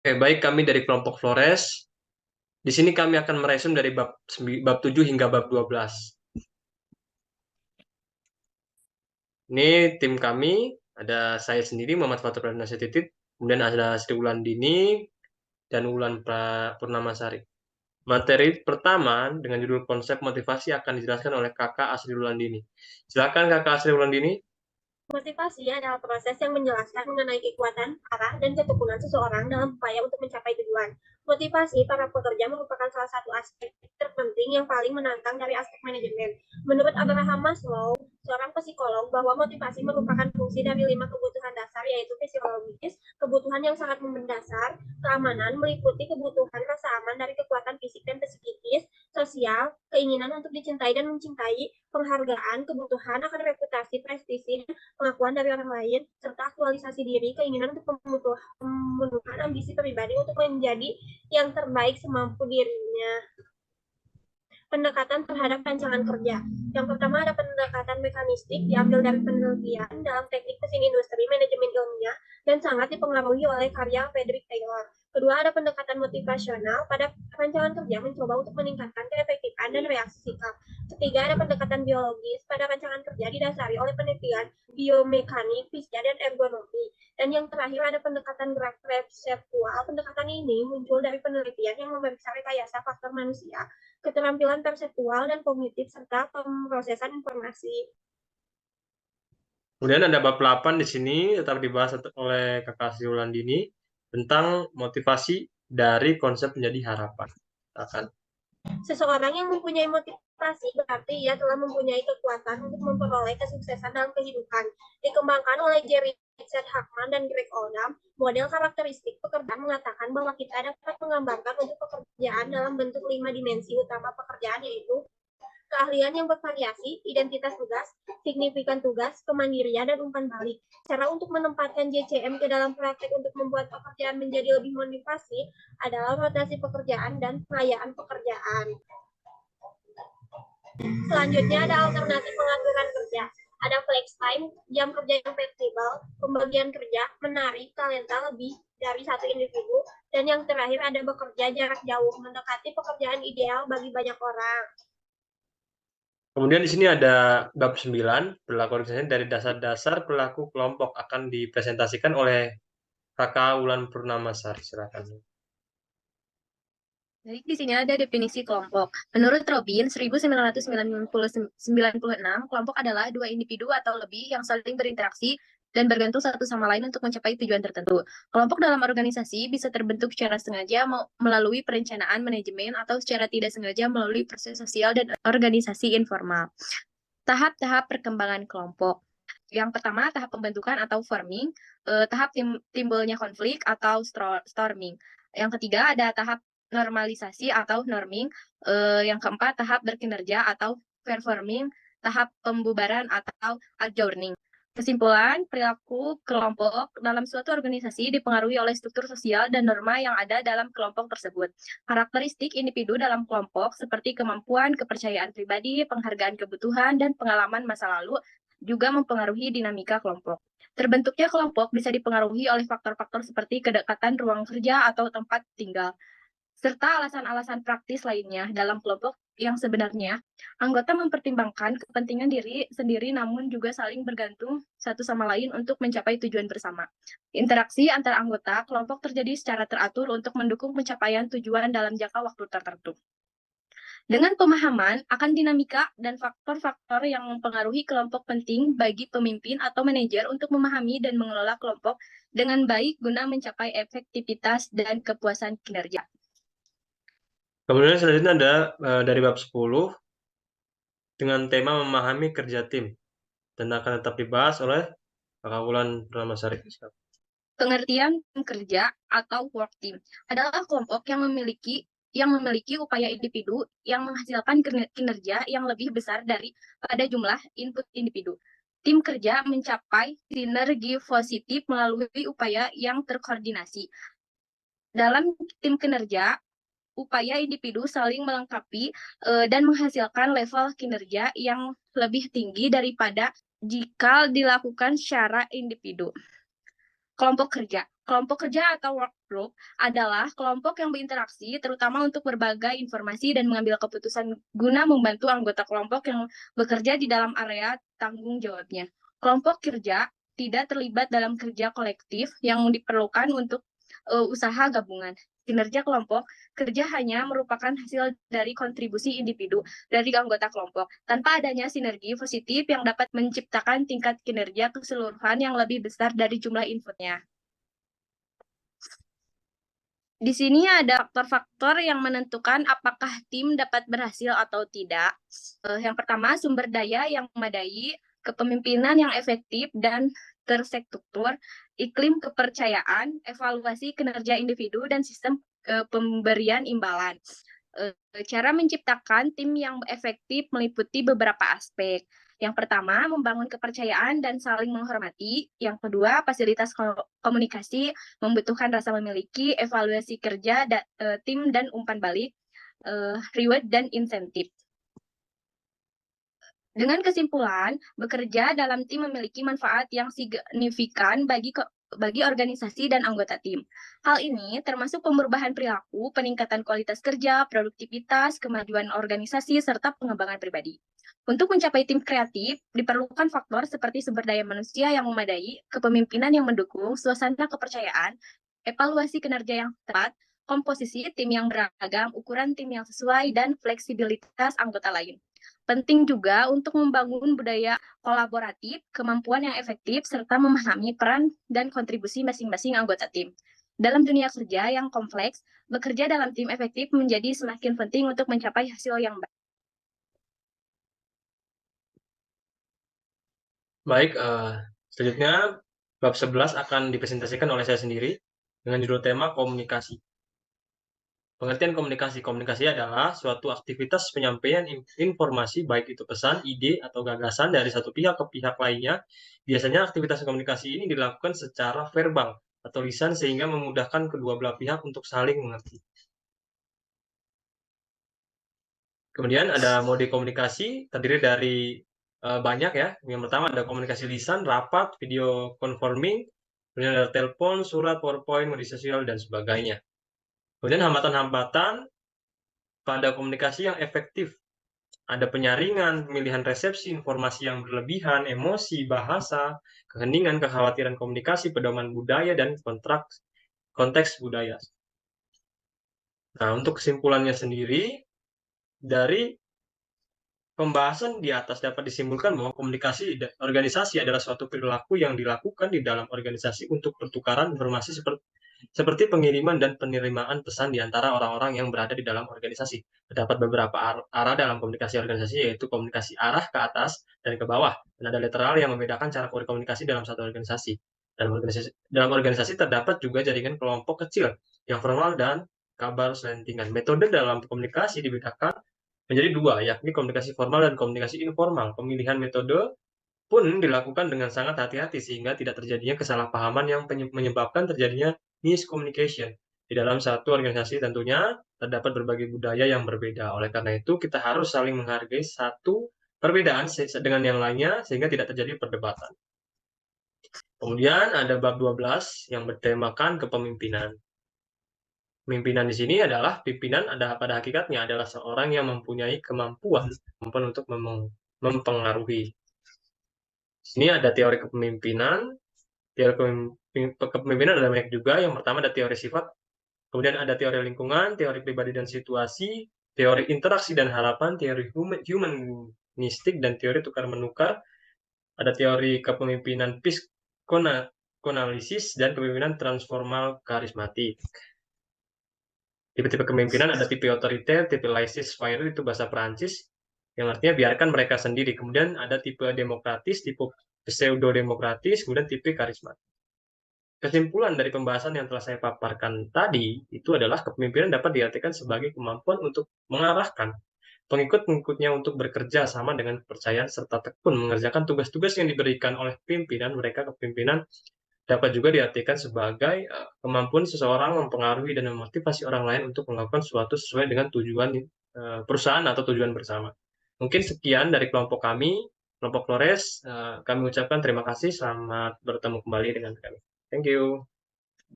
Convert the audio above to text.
Oke, baik, kami dari kelompok Flores. Di sini kami akan meresum dari bab 7 hingga bab 12. Ini tim kami, ada saya sendiri, Muhammad Fatur Nasihatidin, kemudian ada Sri Wulandini dan Purnamasari. Materi pertama dengan judul konsep motivasi akan dijelaskan oleh Kakak Asri Wulandini. Silakan Kakak Asri Wulandini. Motivasi adalah proses yang menjelaskan mengenai kekuatan, arah, dan ketekunan seseorang dalam upaya untuk mencapai tujuan. Motivasi para pekerja merupakan salah satu aspek terpenting yang paling menantang dari aspek manajemen. Menurut Abraham Maslow, seorang psikolog, bahwa motivasi merupakan fungsi dari 5 kebutuhan dasar, yaitu fisiologis, kebutuhan yang sangat mendasar, keamanan, meliputi kebutuhan rasa aman dari kekuatan fisik dan psikis, sosial, keinginan untuk dicintai dan mencintai, penghargaan, kebutuhan akan reputasi, prestisi, pengakuan dari orang lain, serta aktualisasi diri, keinginan untuk memenuhi ambisi pribadi untuk menjadi yang terbaik semampu dirinya. Pendekatan terhadap rancangan kerja. Yang pertama ada pendekatan mekanistik, diambil dari penelitian dalam teknik mesin industri, manajemen ilmiah, dan sangat dipengaruhi oleh karya Frederick Taylor. Kedua, ada pendekatan motivasional pada rancangan kerja mencoba untuk meningkatkan keefektifan dan reaksi sikap. Ketiga, ada pendekatan biologis pada rancangan kerja didasari oleh penelitian biomekanik, fisika, dan ergonomi. Dan yang terakhir ada pendekatan gerak perseptual. Pendekatan ini muncul dari penelitian yang memeriksa rekayasa faktor manusia, keterampilan perseptual dan kognitif, serta pemrosesan informasi. Kemudian ada bab 8 di sini, tetap dibahas oleh Kakak Sri Wulandini tentang motivasi dari konsep menjadi harapan. Silakan. Seseorang yang mempunyai motivasi berarti ia telah mempunyai kekuatan untuk memperoleh kesuksesan dalam kehidupan. Dikembangkan oleh Jerry Richard Hackman dan Greg Oldham, model karakteristik pekerjaan mengatakan bahwa kita dapat menggambarkan untuk pekerjaan dalam bentuk 5 dimensi utama pekerjaan, yaitu keahlian yang bervariasi, identitas tugas, signifikan tugas, kemandirian, dan umpan balik. Cara untuk menempatkan JCM ke dalam praktek untuk membuat pekerjaan menjadi lebih motivasi adalah rotasi pekerjaan dan pengayaan pekerjaan. Selanjutnya ada alternatif pengaturan kerja. Ada flex time, jam kerja yang fleksibel, pembagian kerja, menarik talenta lebih dari satu individu, dan yang terakhir ada bekerja jarak jauh, mendekati pekerjaan ideal bagi banyak orang. Kemudian di sini ada bab 9, perilaku organisasi dari dasar-dasar perilaku kelompok akan dipresentasikan oleh Kakak Wulan Purnamasari. Silakan. Jadi di sini ada definisi kelompok. Menurut Robin, 1996, kelompok adalah dua individu atau lebih yang saling berinteraksi dan bergantung satu sama lain untuk mencapai tujuan tertentu. Kelompok dalam organisasi bisa terbentuk secara sengaja melalui perencanaan manajemen atau secara tidak sengaja melalui proses sosial dan organisasi informal. Tahap-tahap perkembangan kelompok. Yang pertama, tahap pembentukan atau forming, tahap timbulnya konflik atau storming. Yang ketiga, ada tahap normalisasi atau norming, yang keempat tahap berkinerja atau performing, tahap pembubaran atau adjourning. Kesimpulan, perilaku kelompok dalam suatu organisasi dipengaruhi oleh struktur sosial dan norma yang ada dalam kelompok tersebut. Karakteristik individu dalam kelompok seperti kemampuan, kepercayaan pribadi, penghargaan kebutuhan, dan pengalaman masa lalu juga mempengaruhi dinamika kelompok. Terbentuknya kelompok bisa dipengaruhi oleh faktor-faktor seperti kedekatan ruang kerja atau tempat tinggal, serta alasan-alasan praktis lainnya dalam kelompok yang sebenarnya. Anggota mempertimbangkan kepentingan diri sendiri namun juga saling bergantung satu sama lain untuk mencapai tujuan bersama. Interaksi antar anggota kelompok terjadi secara teratur untuk mendukung pencapaian tujuan dalam jangka waktu tertentu. Dengan pemahaman akan dinamika dan faktor-faktor yang mempengaruhi kelompok penting bagi pemimpin atau manajer untuk memahami dan mengelola kelompok dengan baik guna mencapai efektivitas dan kepuasan kinerja. Kemudian selanjutnya ada dari bab 10 dengan tema memahami kerja tim dan akan tetap dibahas oleh Kakak Wulan Purnamasari. Pengertian tim kerja atau work team adalah kelompok yang memiliki upaya individu yang menghasilkan kinerja yang lebih besar pada jumlah input individu. Tim kerja mencapai sinergi positif melalui upaya yang terkoordinasi. Dalam tim kinerja, upaya individu saling melengkapi dan menghasilkan level kinerja yang lebih tinggi daripada jika dilakukan secara individu. Kelompok kerja. Kelompok kerja atau work group adalah kelompok yang berinteraksi terutama untuk berbagai informasi dan mengambil keputusan guna membantu anggota kelompok yang bekerja di dalam area tanggung jawabnya. Kelompok kerja tidak terlibat dalam kerja kolektif yang diperlukan untuk usaha gabungan. Kinerja kelompok kerja hanya merupakan hasil dari kontribusi individu dari anggota kelompok. Tanpa adanya sinergi positif yang dapat menciptakan tingkat kinerja keseluruhan yang lebih besar dari jumlah inputnya. Di sini ada faktor-faktor yang menentukan apakah tim dapat berhasil atau tidak. Yang pertama, sumber daya yang memadai, kepemimpinan yang efektif dan terstruktur, iklim kepercayaan, evaluasi kinerja individu, dan sistem pemberian imbalan. Cara menciptakan tim yang efektif meliputi beberapa aspek. Yang pertama, membangun kepercayaan dan saling menghormati. Yang kedua, fasilitas komunikasi, membutuhkan rasa memiliki, evaluasi kerja tim dan umpan balik, reward dan insentif. Dengan kesimpulan, bekerja dalam tim memiliki manfaat yang signifikan bagi organisasi dan anggota tim. Hal ini termasuk perubahan perilaku, peningkatan kualitas kerja, produktivitas, kemajuan organisasi, serta pengembangan pribadi. Untuk mencapai tim kreatif, diperlukan faktor seperti sumber daya manusia yang memadai, kepemimpinan yang mendukung, suasana kepercayaan, evaluasi kinerja yang tepat, komposisi tim yang beragam, ukuran tim yang sesuai, dan fleksibilitas anggota lain. Penting juga untuk membangun budaya kolaboratif, kemampuan yang efektif, serta memahami peran dan kontribusi masing-masing anggota tim. Dalam dunia kerja yang kompleks, bekerja dalam tim efektif menjadi semakin penting untuk mencapai hasil yang baik. Baik, selanjutnya bab 11 akan dipresentasikan oleh saya sendiri dengan judul tema komunikasi. Pengertian komunikasi. Komunikasi adalah suatu aktivitas penyampaian informasi, baik itu pesan, ide, atau gagasan dari satu pihak ke pihak lainnya. Biasanya aktivitas komunikasi ini dilakukan secara verbal atau lisan sehingga memudahkan kedua belah pihak untuk saling mengerti. Kemudian ada mode komunikasi, terdiri dari banyak ya. Yang pertama ada komunikasi lisan, rapat, video conferencing, kemudian ada telepon, surat, PowerPoint, media sosial, dan sebagainya. Kemudian hambatan-hambatan pada komunikasi yang efektif. Ada penyaringan, pemilihan resepsi, informasi yang berlebihan, emosi, bahasa, keheningan, kekhawatiran komunikasi, pedoman budaya, dan konteks budaya. Nah, untuk kesimpulannya sendiri, dari pembahasan di atas dapat disimpulkan bahwa komunikasi organisasi adalah suatu perilaku yang dilakukan di dalam organisasi untuk pertukaran informasi seperti pengiriman dan penerimaan pesan di antara orang-orang yang berada di dalam organisasi. Terdapat beberapa arah dalam komunikasi organisasi, yaitu komunikasi arah ke atas dan ke bawah. Dan ada literal yang membedakan cara berkomunikasi dalam satu organisasi. Dalam organisasi terdapat juga jaringan kelompok kecil yang formal dan kabar selentingan. Metode dalam komunikasi dibedakan menjadi dua, yakni komunikasi formal dan komunikasi informal. Pemilihan metode pun dilakukan dengan sangat hati-hati sehingga tidak terjadinya kesalahpahaman yang menyebabkan terjadinya miscommunication. Di dalam satu organisasi tentunya terdapat berbagai budaya yang berbeda. Oleh karena itu, kita harus saling menghargai satu perbedaan dengan yang lainnya sehingga tidak terjadi perdebatan. Kemudian ada bab 12 yang bertemakan kepemimpinan. Pemimpinan di sini adalah pimpinan pada hakikatnya adalah seorang yang mempunyai kemampuan untuk mempengaruhi. Di sini ada teori kepemimpinan. Teori kepemimpinan ada banyak juga. Yang pertama ada teori sifat, kemudian ada teori lingkungan, teori pribadi dan situasi, teori interaksi dan harapan, teori humanistik, dan teori tukar-menukar. Ada teori kepemimpinan psikoanalisis dan kepemimpinan transformal karismatik. Tipe-tipe kepemimpinan ada tipe otoriter, tipe laissez-faire itu bahasa Perancis, yang artinya biarkan mereka sendiri. Kemudian ada tipe demokratis, tipe pseudo-demokratis, kemudian tipe karismatik. Kesimpulan dari pembahasan yang telah saya paparkan tadi, itu adalah kepemimpinan dapat diartikan sebagai kemampuan untuk mengarahkan pengikut-pengikutnya untuk bekerja sama dengan kepercayaan serta tekun mengerjakan tugas-tugas yang diberikan oleh pimpinan. Mereka kepemimpinan dapat juga diartikan sebagai kemampuan seseorang mempengaruhi dan memotivasi orang lain untuk melakukan sesuatu sesuai dengan tujuan perusahaan atau tujuan bersama. Mungkin sekian dari kelompok kami, kelompok Flores. Kami ucapkan terima kasih, selamat bertemu kembali dengan kami. Thank you.